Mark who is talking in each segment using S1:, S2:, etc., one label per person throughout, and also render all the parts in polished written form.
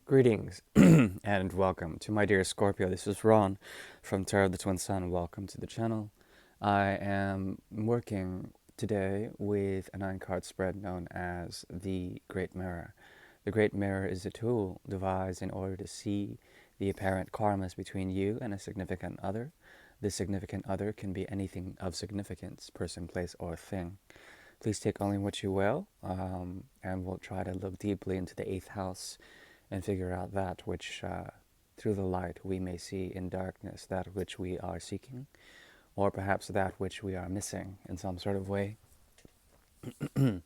S1: Greetings and welcome to my dear Scorpio. This is Ron from Tarot of the Twin Sun. Welcome to the channel. I am working today with a 9-card spread known as the Great Mirror. The Great Mirror is a tool devised in order to see the apparent karmas between you and a significant other. This significant other can be anything of significance, person, place, or thing. Please take only what you will, and we'll try to look deeply into the 8th house and figure out that which, through the light, we may see in darkness, that which we are seeking, or perhaps that which we are missing in some sort of way. The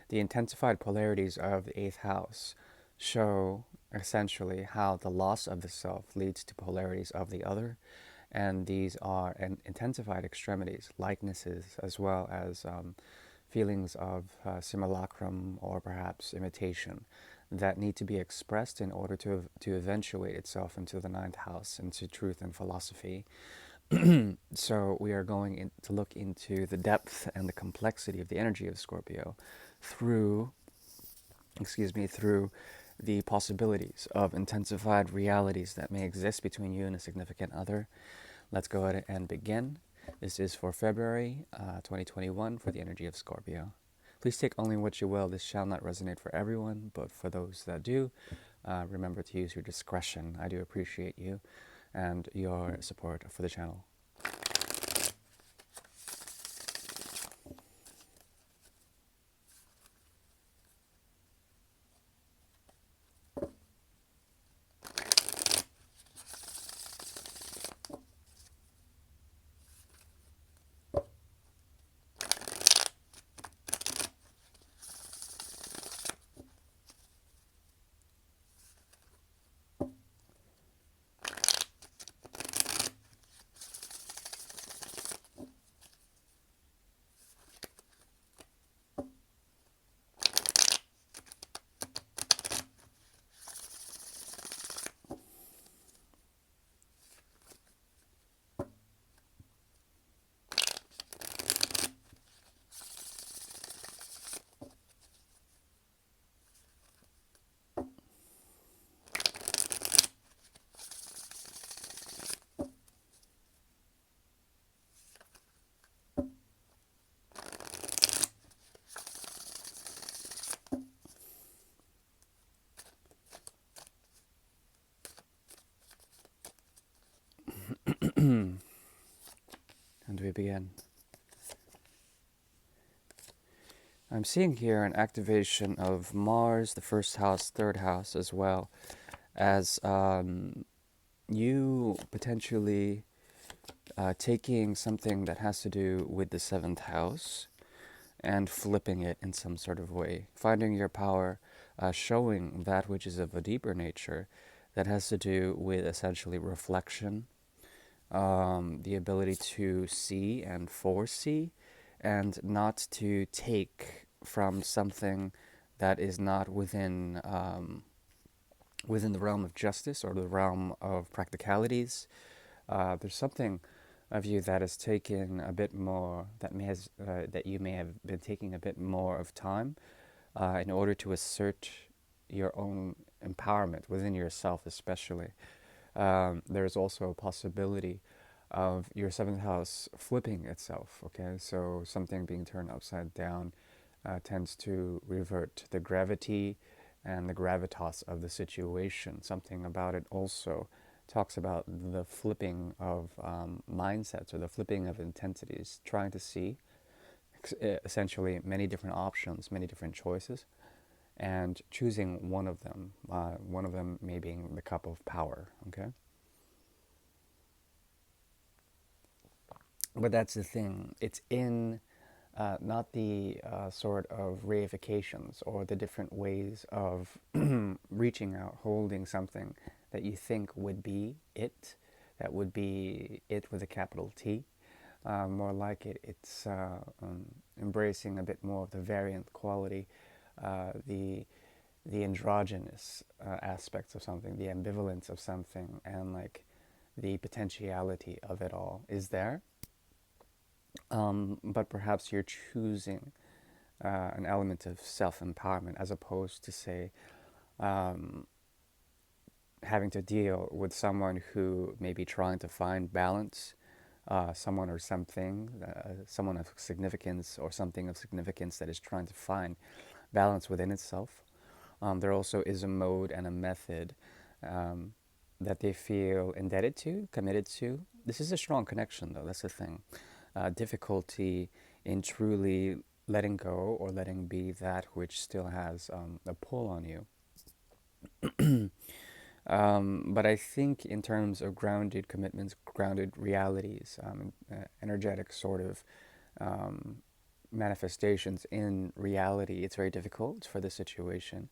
S1: intensified polarities of the 8th house show essentially how the loss of the self leads to polarities of the other, and these are intensified extremities, likenesses, as well as feelings of simulacrum or perhaps imitation that need to be expressed in order to eventuate itself into the 9th house, into truth and philosophy. So we are going to look into the depth and the complexity of the energy of Scorpio through, through the possibilities of intensified realities that may exist between you and a significant other. Let's go ahead and begin. This is for February 2021 for the energy of Scorpio. Please take only what you will. This shall not resonate for everyone, but for those that do, remember to use your discretion. I do appreciate you and your support for the channel. And we begin. I'm seeing here an activation of Mars, the 1st house, 3rd house, as well as you potentially taking something that has to do with the 7th house and flipping it in some sort of way, finding your power, showing that which is of a deeper nature that has to do with essentially reflection, the ability to see and foresee, and not to take from something that is not within the realm of justice or the realm of practicalities. There's something of you that is taken a bit more, that you may have been taking a bit more of time in order to assert your own empowerment within yourself, especially. There's also a possibility of your 7th house flipping itself, okay? So something being turned upside down tends to revert the gravity and the gravitas of the situation. Something about it also talks about the flipping of mindsets or the flipping of intensities, trying to see essentially many different options, many different choices, and choosing one of them may being the cup of power, okay? But that's the thing. It's in not the sort of reifications or the different ways of reaching out, holding something that you think would be it, that would be it with a capital T. More like it's embracing a bit more of the variant quality, the androgynous aspects of something, the ambivalence of something, and like the potentiality of it all is there. But perhaps you're choosing an element of self-empowerment as opposed to, say, having to deal with someone who may be trying to find balance, someone or something, someone of significance or something of significance that is trying to find balance within itself. There also is a mode and a method um, that they feel indebted to, committed to. This is a strong connection, though. That's the thing. Difficulty in truly letting go or letting be that which still has a pull on you. But I think in terms of grounded commitments, grounded realities, energetic sort of um, manifestations in reality, it's very difficult for the situation.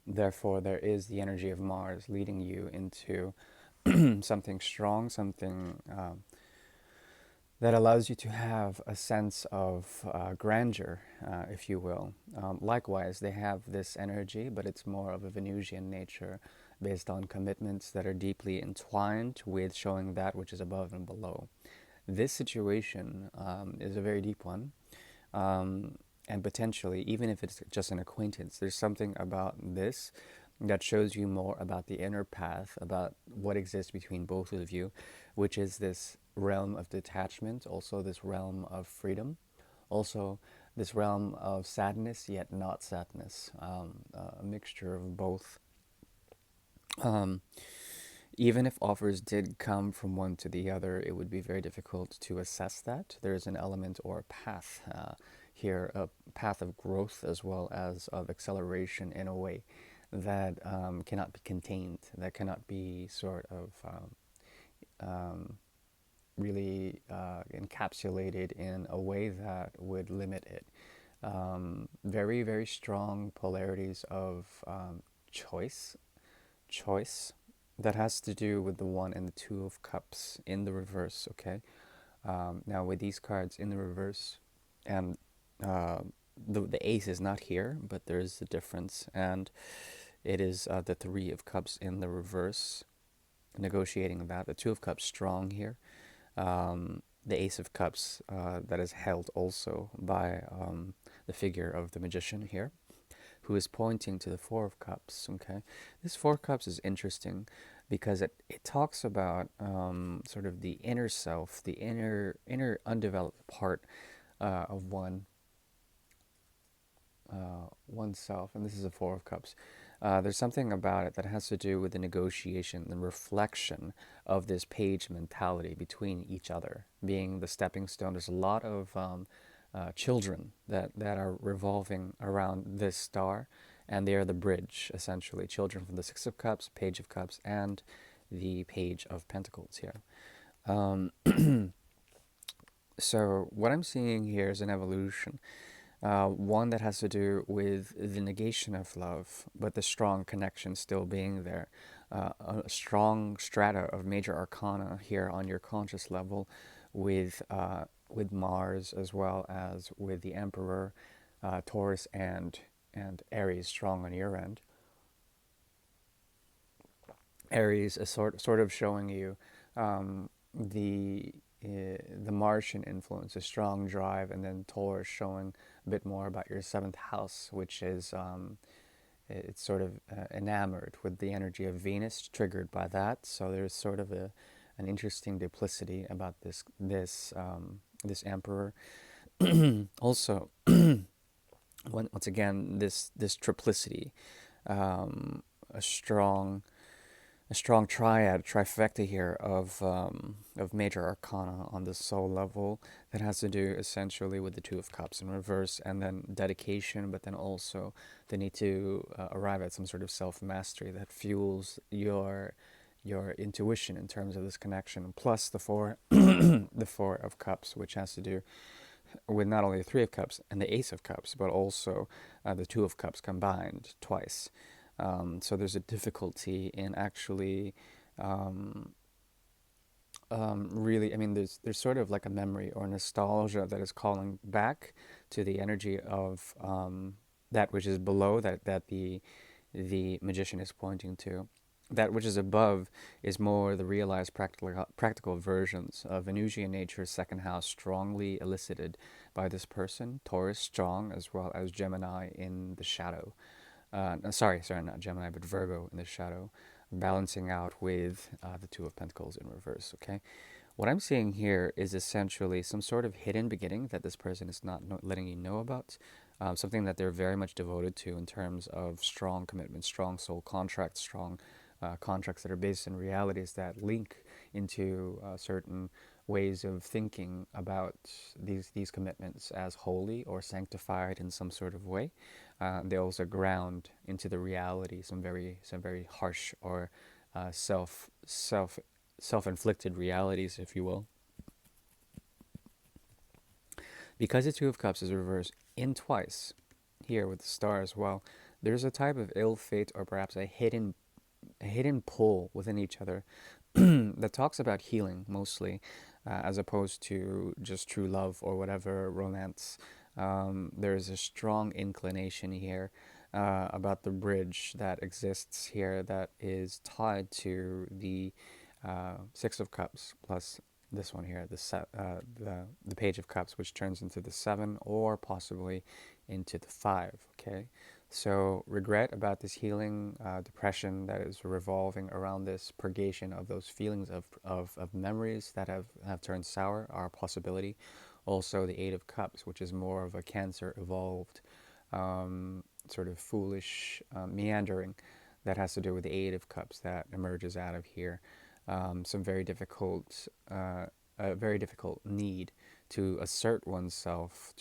S1: Therefore, there is the energy of Mars leading you into something strong, something that allows you to have a sense of grandeur, if you will. Likewise, they have this energy, but it's more of a Venusian nature based on commitments that are deeply entwined with showing that which is above and below. This situation is a very deep one. And potentially, even if it's just an acquaintance, there's something about this that shows you more about the inner path, about what exists between both of you, which is this realm of detachment, also this realm of freedom, also this realm of sadness, yet not sadness, a mixture of both. Um, Even if offers did come from one to the other, it would be very difficult to assess that. There's an element or a path here, a path of growth as well as of acceleration in a way that cannot be contained, that cannot be sort of um, really encapsulated in a way that would limit it. Very, very strong polarities of choice choice that has to do with the one and the two of cups in the reverse. Okay, now with these cards in the reverse, and uh, the ace is not here, but there is a difference, and it is the three of cups in the reverse, negotiating that. The two of cups strong here. The ace of cups that is held also by the figure of the magician here, who is pointing to the Four of Cups. Okay, this Four of Cups is interesting because it talks about sort of the inner self, the inner undeveloped part of oneself, and this is a Four of Cups. There's something about it that has to do with the negotiation, the reflection of this page mentality between each other, being the stepping stone. There's a lot of children that are revolving around this star, and they are the bridge, essentially. Children from the Six of Cups, Page of Cups, and the Page of Pentacles here. Um, so what I'm seeing here is an evolution. One that has to do with the negation of love, but the strong connection still being there. A strong strata of major arcana here on your conscious level with Mars as well as with the Emperor, Taurus, and Aries strong on your end. Aries is sort of showing you the the Martian influence, a strong drive, and then Taurus showing a bit more about your seventh house, which is it's sort of enamored with the energy of Venus, triggered by that. So there's sort of an interesting duplicity about this Emperor. Also, once again, this triplicity, a strong triad, trifecta here of major arcana on the soul level that has to do essentially with the Two of Cups in reverse, and then dedication, but then also the need to arrive at some sort of self mastery that fuels your intuition in terms of this connection, plus the the Four of Cups, which has to do with not only the Three of Cups and the Ace of Cups, but also the Two of Cups combined twice. So there's a difficulty in actually really, I mean, there's sort of like a memory or nostalgia that is calling back to the energy of that which is below, that the magician is pointing to. That which is above is more the realized practical versions of Venusian nature's second house, strongly elicited by this person. Taurus strong, as well as Gemini in the shadow. No, sorry, not Gemini, but Virgo in the shadow. balancing out with the Two of Pentacles in reverse. Okay, what I'm seeing here is essentially some sort of hidden beginning that this person is not letting you know about. Something that they're very much devoted to in terms of strong commitment, strong soul contracts, strong contracts that are based in realities that link into certain ways of thinking about these commitments as holy or sanctified in some sort of way. They also ground into the reality some very harsh or self-inflicted realities, if you will. Because the Two of Cups is reversed in twice here with the star as well, there's a type of ill fate or perhaps a hidden pull within each other that talks about healing mostly, as opposed to just true love or whatever romance. There's a strong inclination here about the bridge that exists here that is tied to the Six of Cups plus this one here, the Page of Cups, which turns into the Seven or possibly into the Five. Okay, so regret about this healing, depression that is revolving around this purgation of those feelings of memories that have turned sour are a possibility. Also, the Eight of Cups, which is more of a Cancer evolved sort of foolish meandering that has to do with the Eight of Cups that emerges out of here. Some very difficult need to assert oneself,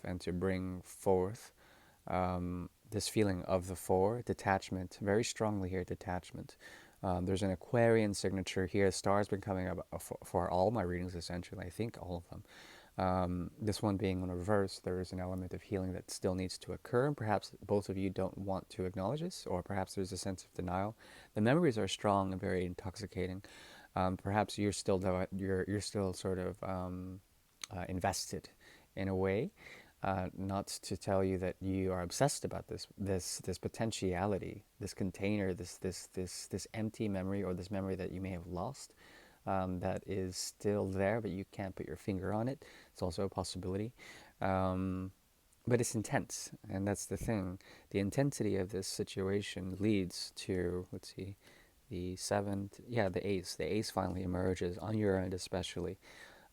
S1: and to bring forth this feeling of the Four, detachment, very strongly here, detachment. There's an Aquarian signature here. Star's been coming up for all my readings, essentially. I think all of them. This one being in reverse, there is an element of healing that still needs to occur, and perhaps both of you don't want to acknowledge this, or perhaps there's a sense of denial. The memories are strong and very intoxicating. Perhaps you're still sort of invested in a way. Not to tell you that you are obsessed about this potentiality, this container, this empty memory, or this memory that you may have lost, that is still there, but you can't put your finger on it. It's also a possibility. But it's intense, and that's the thing. The intensity of this situation leads to, let's see, the seventh, yeah, the ace. The ace finally emerges on your end, especially.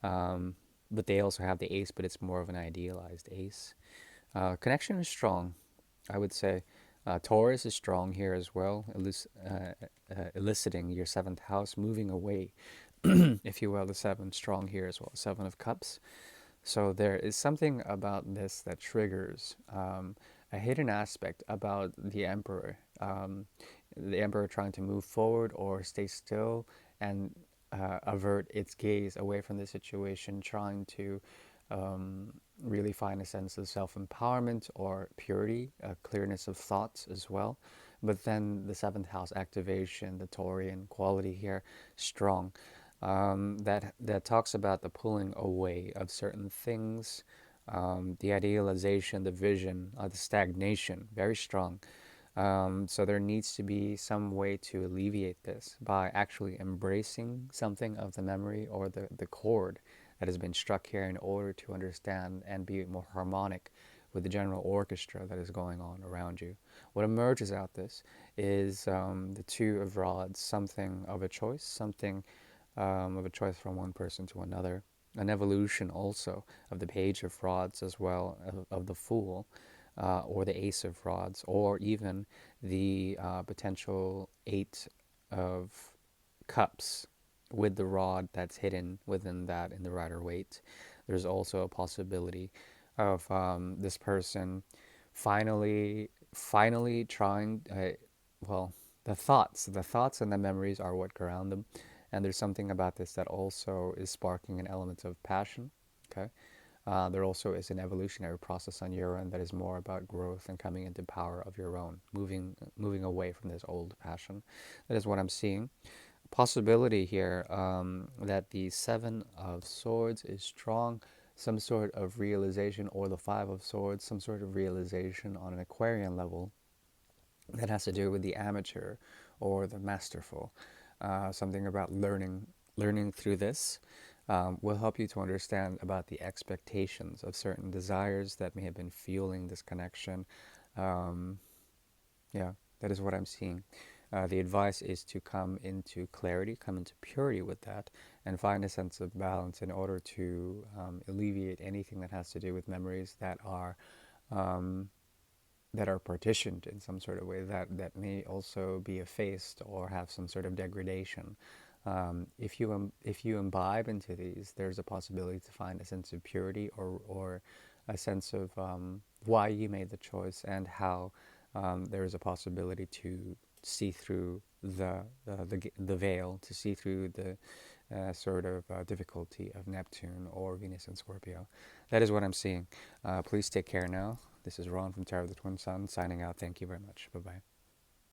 S1: But they also have the ace, but it's more of an idealized ace. Connection is strong, I would say. Taurus is strong here as well, eliciting your seventh house, moving away, if you will. The seven strong here as well, Seven of Cups. So there is something about this that triggers a hidden aspect about the emperor trying to move forward or stay still and avert its gaze away from the situation, trying to really find a sense of self-empowerment or purity, clearness of thoughts as well. But then the seventh house activation, the Taurian quality here, strong. That talks about the pulling away of certain things, the idealization, the vision, the stagnation, very strong. So there needs to be some way to alleviate this by actually embracing something of the memory or the chord that has been struck here in order to understand and be more harmonic with the general orchestra that is going on around you. What emerges out this is the Two of Rods, something of a choice, something of a choice from one person to another. An evolution also of the Page of Rods as well, of the Fool, or the Ace of Rods, or even the potential Eight of Cups with the rod that's hidden within that in the Rider-Waite. There's also a possibility of this person finally trying, well, the thoughts and the memories are what ground them. And there's something about this that also is sparking an element of passion. Okay. There also is an evolutionary process on your end that is more about growth and coming into power of your own, moving away from this old passion. That is what I'm seeing. Possibility here that the Seven of Swords is strong, some sort of realization, or the Five of Swords, some sort of realization on an Aquarian level that has to do with the amateur or the masterful. Something about learning through this will help you to understand about the expectations of certain desires that may have been fueling this connection. Yeah, that is what I'm seeing. The advice is to come into clarity, come into purity with that, and find a sense of balance in order to alleviate anything that has to do with memories um, that are partitioned in some sort of way, that may also be effaced or have some sort of degradation. If you imbibe into these, there's a possibility to find a sense of purity, or a sense of why you made the choice, and how there is a possibility to see through the veil, to see through the difficulty of Neptune or Venus and Scorpio. That is what I'm seeing. Please take care now. This is Ron from Tarot of the Twin Sun signing out. Thank you very much. Bye bye.